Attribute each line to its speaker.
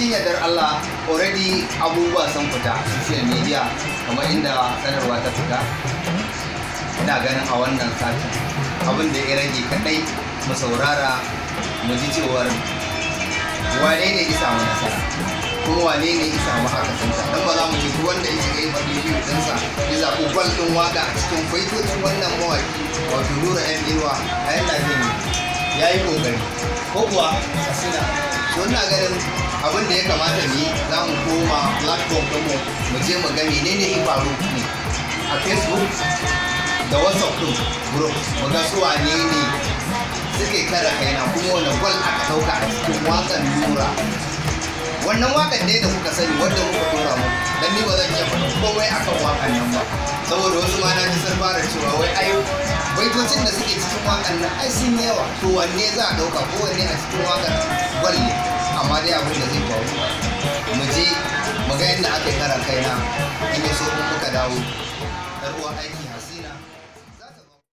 Speaker 1: cikin yardar Allah already abubuwa sun fita a social media kamar inda sanarwa ta fita. Ina ganin a wannan sati abin da ya rage kadai mu saurara mu ji cewar wane ne isa mu nasara kuma wane ne isa mu akasinsa. Dan ba za mu ce duk wanda ya shiga yin bidiyo dinsa ya zaɓi gwal ɗin waka a cikin faitocin wannan mawaki wato Nura M Inuwa a yana jin ya yi ƙoƙari ko kuwa kasina. So ina ganin abin da ya kamata ne za mu koma platform ɗinmu mu je mu ga menene ya faru ne a Facebook da WhatsApp ɗin group mu ga su wane ne suke kare kaina kuma wani gwal aka ɗauka a cikin waƙan Nura. Wannan waƙar ne da kuka sani wanda muka dora mu dan ni ba zan iya faɗa komai akan waƙan nan ba saboda wasu ma na ji sun fara cewa wai ai baitocin da suke cikin waƙan nan ai sun yawa to wanne za a ɗauka ko wanne a cikin waƙar gwal ne. Amma dai abin da zai faru mu je mu ga yadda aka yi kara kaina in ya so muka dawo ɗan uwan aiki Hasina.